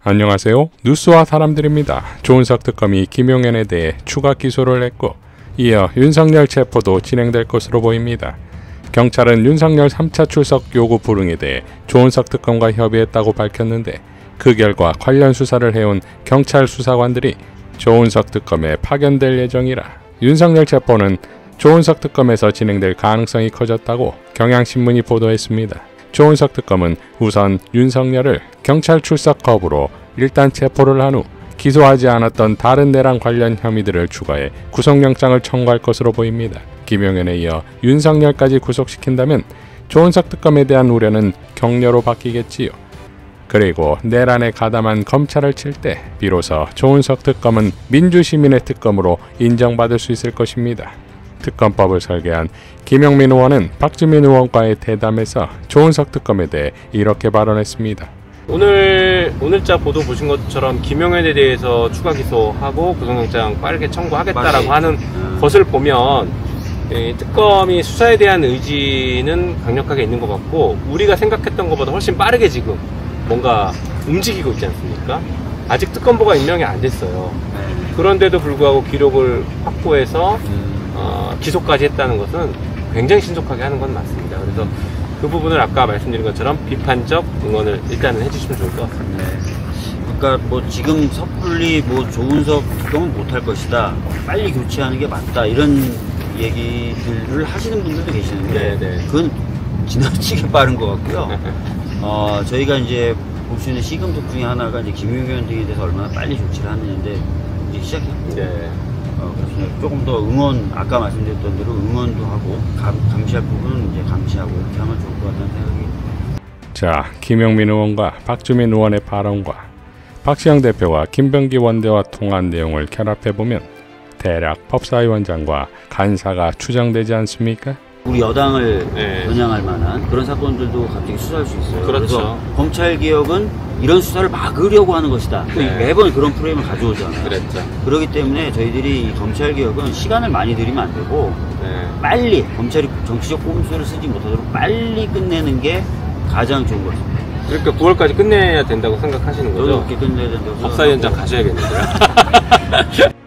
안녕하세요. 뉴스와 사람들입니다. 조은석 특검이 김용현에 대해 추가 기소를 했고 이어 윤석열 체포도 진행될 것으로 보입니다. 경찰은 윤석열 3차 출석 요구 불응에 대해 조은석 특검과 협의했다고 밝혔는데 그 결과 관련 수사를 해온 경찰 수사관들이 조은석 특검에 파견될 예정이라 윤석열 체포는 조은석 특검에서 진행될 가능성이 커졌다고 경향신문이 보도했습니다. 조은석 특검은 우선 윤석열을 경찰 출석 거부로 일단 체포를 한 후 기소하지 않았던 다른 내랑 관련 혐의들을 추가해 구속영장을 청구할 것으로 보입니다. 김용현에 이어 윤석열까지 구속시킨다면 조은석 특검에 대한 우려는 격려로 바뀌겠지요. 그리고 내란에 가담한 검찰을 칠 때 비로소 조은석 특검은 민주시민의 특검으로 인정받을 수 있을 것입니다. 특검법을 설계한 김영민 의원은 박주민 의원과의 대담에서 조은석 특검에 대해 이렇게 발언했습니다. 오늘자 보도 보신 것처럼 김용현에 대해서 추가 기소하고 구속영장 빠르게 청구하겠다라고 하는 것을 보면 특검이 수사에 대한 의지는 강력하게 있는 것 같고 우리가 생각했던 것보다 훨씬 빠르게 지금 뭔가 움직이고 있지 않습니까? 아직 특검보가 임명이 안 됐어요. 그런데도 불구하고 기록을 확보해서 기소까지 했다는 것은 굉장히 신속하게 하는 건 맞습니다. 그래서 그 부분을 아까 말씀드린 것처럼 비판적 응원을 일단은 해주시면 좋을 것 같습니다. 네. 그러니까 뭐 지금 섣불리 조은석 특검은 못할 것이다. 빨리 교체하는 게 맞다. 이런 얘기들을 하시는 분들도 계시는데 네네. 그건 지나치게 빠른 것 같고요. 저희가 이제 볼 수 있는 시금석 중에 하나가 이제 김용현 등에 대해서 얼마나 빨리 조치를 하느냐인데 이제 시작했고. 네. 그래서 조금 더 아까 말씀드렸던 대로 응원도 하고 감시할 부분은 이제 감시하고 이렇게 하면 좋을 것 같다는 생각이. 자, 김영민 의원과 박주민 의원의 발언과 박시영 대표와 김병기 원대와 통한 내용을 결합해보면 대략 법사위원장과 간사가 추정되지 않습니까? 우리 여당을 겨냥할 만한 그런 사건들도 갑자기 수사할 수 있어요. 그렇죠. 그래서 검찰개혁은 이런 수사를 막으려고 하는 것이다. 매번 그런 프레임을 가져오잖아요. 그랬죠. 그렇기 때문에 저희들이 이 검찰개혁은 시간을 많이 들이면 안 되고 빨리 검찰이 정치적 꼼수를 쓰지 못하도록 빨리 끝내는 게 가장 좋은 것 같습니다. 그러니까 9월까지 끝내야 된다고 생각하시는 거죠? 그렇게 끝내야 된다고 법사위원장 가셔야겠는데요.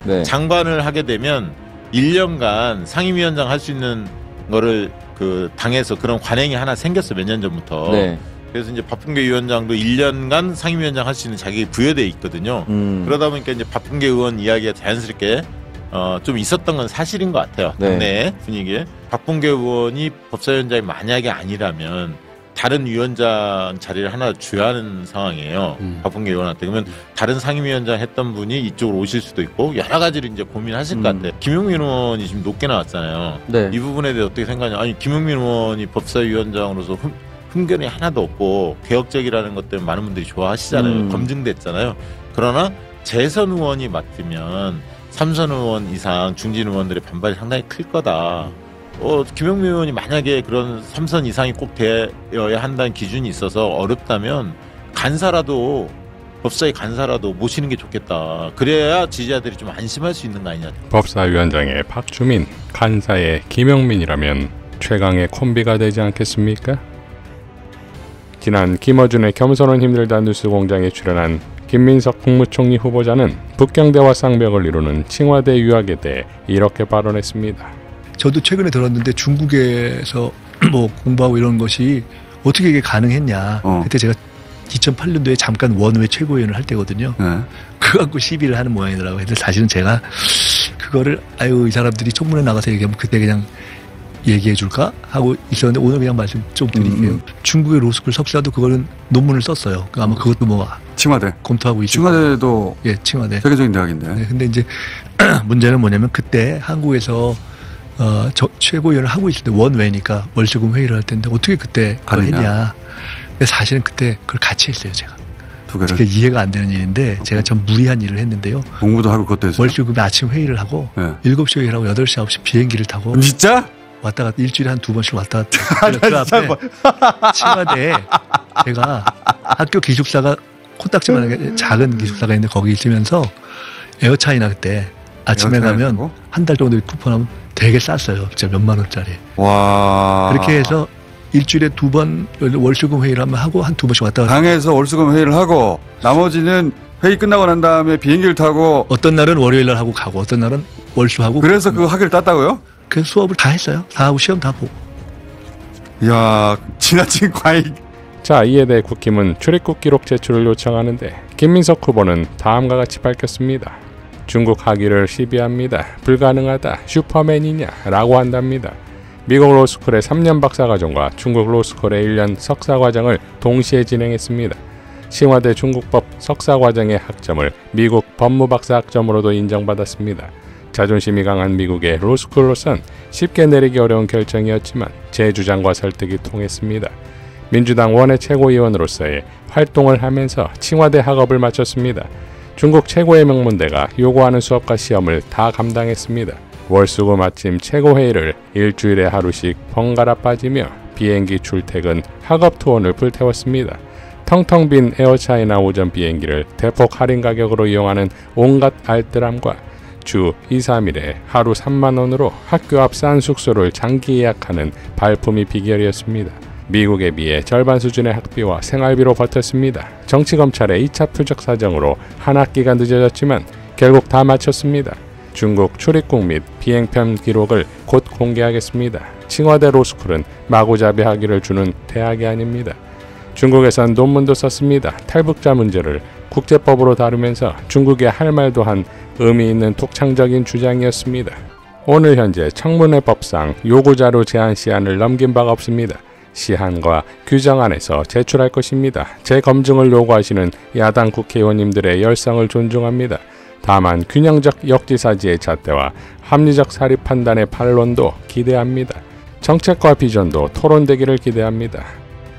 네. 장관을 하게 되면 1년간 상임위원장 할 수 있는 거를 그 당에서 그런 관행이 하나 생겼어. 몇 년 전부터. 네. 그래서 이제 박범계 위원장도 1년간 상임위원장 할 수 있는 자격이 부여돼 있거든요. 그러다 보니까 이제 박범계 의원 이야기가 자연스럽게 좀 있었던 건 사실인 것 같아요. 당내 분위기에. 박범계 의원이 법사위원장이 만약에 아니라면 다른 위원장 자리를 하나 줘야 하는 상황이에요. 박범계 의원한테. 그러면 다른 상임위원장 했던 분이 이쪽으로 오실 수도 있고 여러 가지를 이제 고민하실 것 같아요. 김용민 의원이 지금 높게 나왔잖아요. 네. 이 부분에 대해 어떻게 생각하냐. 아니 김용민 의원이 법사위원장으로서 흠결이 하나도 없고 개혁적이라는 것 때문에 많은 분들이 좋아하시잖아요. 검증됐잖아요. 그러나 재선 의원이 맡으면 3선 의원 이상 중진 의원들의 반발이 상당히 클 거다. 김용민 의원이 만약에 그런 3선 이상이 꼭 되어야 한다는 기준이 있어서 어렵다면 간사라도 법사위 간사라도 모시는 게 좋겠다. 그래야 지지자들이 좀 안심할 수 있는 거 아니냐. 법사위원장의 박주민, 간사의 김용민이라면 최강의 콤비가 되지 않겠습니까? 지난 김어준의 겸손은 힘들다 뉴스공장에 출연한 김민석 국무총리 후보자는 북경대와 쌍벽을 이루는 칭화대 유학에 대해 이렇게 발언했습니다. 저도 최근에 들었는데 중국에서 뭐 공부하고 이런 것이 어떻게 이게 가능했냐. 그때 제가 2008년도에 잠깐 원외 최고위원을 할 때거든요. 그거 갖고 시비를 하는 모양이더라고요. 근데 사실은 제가 그거를 이 사람들이 청문회 나가서 얘기하면 그때 그냥 얘기해 줄까 하고 있었는데 오늘 그냥 말씀 좀 드릴게요. 중국의 로스쿨 석사도 그거는 논문을 썼어요. 아마 그것도 뭐 칭화대 검토하고 있죠. 칭화대도 칭화대 세계적인 대학인데. 네, 근데 이제 문제는 뭐냐면 그때 한국에서 최고위원을 하고 있을 때 원외니까 월수금 회의를 할 텐데 어떻게 그때 그걸 했냐. 근데 사실은 그때 그걸 같이 했어요, 제가. 두 개를. 그게 이해가 안 되는 일인데 제가 좀 무리한 일을 했는데요. 공부도 하고 그것도 했어요. 월수금에 아침 회의를 하고 7시 회의를 하고 8시, 9시 비행기를 타고 진짜? 왔다 갔다 일주일에 한 2번씩 왔다 갔다. 그 앞에 칭화대에 제가 학교 기숙사가 코딱지만하게 작은 기숙사가 있는데 거기 있으면서 에어차이나 그때 아침에 가면 한 달 정도 쿠폰하면 되게 쌌어요. 진짜 몇만 원짜리. 와. 그렇게 해서 일주일에 2번 월수금 회의를 한번 하고 한 2번씩 왔다 갔다. 당에서 월수금 회의를 하고 나머지는 회의 끝나고 난 다음에 비행기를 타고 어떤 날은 월요일 날 하고 가고 어떤 날은 월수하고. 그래서 그 학위를 땄다고요? 그래서 수업을 다 했어요. 다 하고 시험 다 보고. 이야, 지나친 과잉. 자, 이에 대해 국힘은 출입국 기록 제출을 요청하는데 김민석 후보는 다음과 같이 밝혔습니다. 중국 학위를 시비합니다. 불가능하다. 슈퍼맨이냐? 라고 한답니다. 미국 로스쿨의 3년 박사과정과 중국 로스쿨의 1년 석사과정을 동시에 진행했습니다. 칭화대 중국법 석사과정의 학점을 미국 법무박사 학점으로도 인정받았습니다. 자존심이 강한 미국의 로스쿨로선 쉽게 내리기 어려운 결정이었지만 제 주장과 설득이 통했습니다. 민주당 원외 최고위원으로서의 활동을 하면서 칭화대 학업을 마쳤습니다. 중국 최고의 명문대가 요구하는 수업과 시험을 다 감당했습니다. 월수금 아침 최고회의를 일주일에 하루씩 번갈아 빠지며 비행기 출퇴근, 학업 투혼을 불태웠습니다. 텅텅 빈 에어차이나 오전 비행기를 대폭 할인 가격으로 이용하는 온갖 알뜰함과 주 2, 3일에 하루 3만 원으로 학교 앞 싼 숙소를 장기 예약하는 발품이 비결이었습니다. 미국에 비해 절반 수준의 학비와 생활비로 버텼습니다. 정치검찰의 2차 표적 사정으로 한 학기가 늦어졌지만 결국 다 마쳤습니다. 중국 출입국 및 비행편 기록을 곧 공개하겠습니다. 칭화대 로스쿨은 마구잡이 학위를 주는 대학이 아닙니다. 중국에선 논문도 썼습니다. 탈북자 문제를 국제법으로 다루면서 중국에 할 말도 한 의미 있는 독창적인 주장이었습니다. 오늘 현재 청문회 법상 요구자료 제한 시한을 넘긴 바가 없습니다. 시한과 규정안에서 제출할 것입니다. 재검증을 요구하시는 야당 국회의원님들의 열성을 존중합니다. 다만 균형적 역지사지의 잣대와 합리적 사립 판단의 반론도 기대합니다. 정책과 비전도 토론되기를 기대합니다.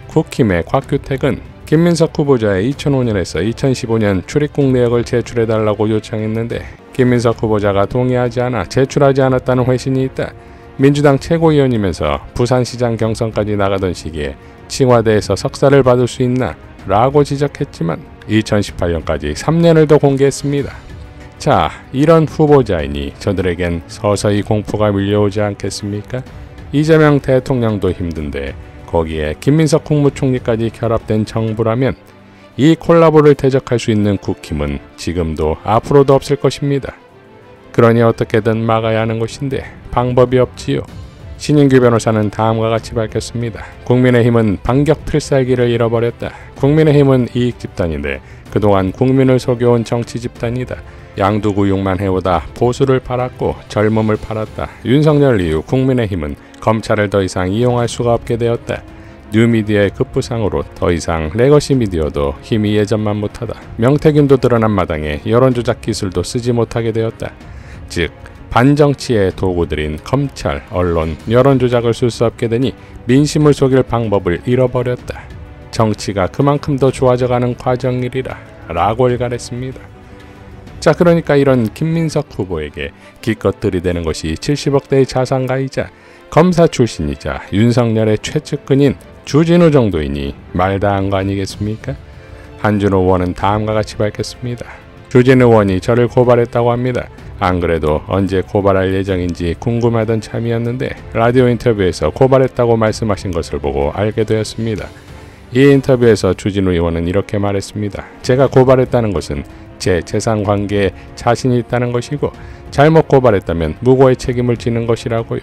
국힘의 곽규택은 김민석 후보자의 2005년에서 2015년 출입국 내역을 제출해달라고 요청했는데 김민석 후보자가 동의하지 않아 제출하지 않았다는 회신이 있다. 민주당 최고위원이면서 부산시장 경선까지 나가던 시기에 칭화대에서 석사를 받을 수 있나? 라고 지적했지만 2018년까지 3년을 더 공개했습니다. 자, 이런 후보자이니 저들에겐 서서히 공포가 밀려오지 않겠습니까? 이재명 대통령도 힘든데 거기에 김민석 국무총리까지 결합된 정부라면 이 콜라보를 대적할 수 있는 국힘은 지금도 앞으로도 없을 것입니다. 그러니 어떻게든 막아야 하는 것인데 방법이 없지요. 신인규 변호사는 다음과 같이 밝혔습니다. 국민의힘은 반격 필살기를 잃어버렸다. 국민의힘은 이익 집단인데 그동안 국민을 속여온 정치 집단이다. 양두구육만 해오다 보수를 팔았고 젊음을 팔았다. 윤석열 이후 국민의힘은 검찰을 더 이상 이용할 수가 없게 되었다. 뉴미디어의 급부상으로 더 이상 레거시 미디어도 힘이 예전만 못하다. 명태균도 드러난 마당에 여론조작 기술도 쓰지 못하게 되었다. 즉 반정치의 도구들인 검찰, 언론, 여론조작을 쓸 수 없게 되니 민심을 속일 방법을 잃어버렸다. 정치가 그만큼 더 좋아져가는 과정이리라 라고 일갈했습니다. 자, 그러니까 이런 김민석 후보에게 기껏 들이대는 것이 70억대의 자산가이자 검사 출신이자 윤석열의 최측근인 주진우 정도이니 말다한 거 아니겠습니까? 한준호 의원은 다음과 같이 밝혔습니다. 주진우 의원이 저를 고발했다고 합니다. 안 그래도 언제 고발할 예정인지 궁금하던 참이었는데 라디오 인터뷰에서 고발했다고 말씀하신 것을 보고 알게 되었습니다. 이 인터뷰에서 주진우 의원은 이렇게 말했습니다. 제가 고발했다는 것은 제 재산 관계에 자신이 있다는 것이고 잘못 고발했다면 무고의 책임을 지는 것이라고요.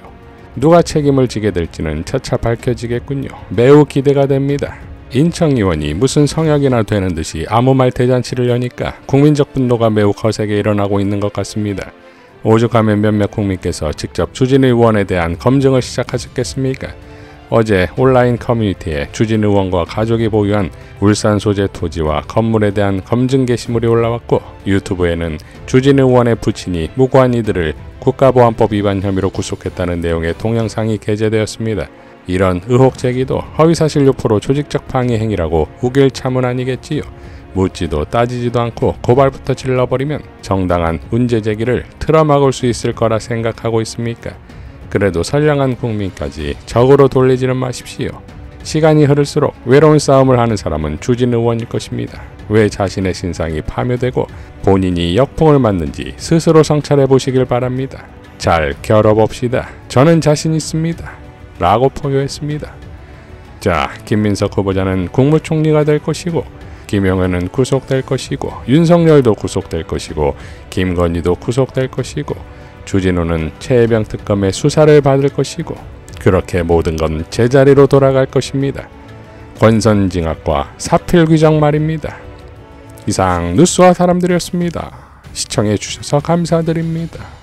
누가 책임을 지게 될지는 차차 밝혀지겠군요. 매우 기대가 됩니다. 인천의원이 무슨 성역이나 되는 듯이 아무 말 대잔치를 여니까 국민적 분노가 매우 거세게 일어나고 있는 것 같습니다. 오죽하면 몇몇 국민께서 직접 주진우 의원에 대한 검증을 시작하셨겠습니까? 어제 온라인 커뮤니티에 주진우 의원과 가족이 보유한 울산 소재 토지와 건물에 대한 검증 게시물이 올라왔고 유튜브에는 주진우 의원의 부친이 무고한 이들을 국가보안법 위반 혐의로 구속했다는 내용의 동영상이 게재되었습니다. 이런 의혹 제기도 허위사실 유포로 조직적 방해 행위라고 우길 참은 아니겠지요. 묻지도 따지지도 않고 고발부터 질러버리면 정당한 문제 제기를 틀어막을 수 있을 거라 생각하고 있습니까? 그래도 선량한 국민까지 적으로 돌리지는 마십시오. 시간이 흐를수록 외로운 싸움을 하는 사람은 주진우 의원일 것입니다. 왜 자신의 신상이 파묘되고 본인이 역풍을 맞는지 스스로 성찰해 보시길 바랍니다. 잘 겨뤄봅시다. 저는 자신 있습니다. 라고 포효했습니다. 자, 김민석 후보자는 국무총리가 될 것이고, 김용현은 구속될 것이고, 윤석열도 구속될 것이고, 김건희도 구속될 것이고, 주진우는 최혜병 특검의 수사를 받을 것이고, 그렇게 모든 건 제자리로 돌아갈 것입니다. 권선징악과 사필규정 말입니다. 이상 뉴스와 사람들이었습니다. 시청해 주셔서 감사드립니다.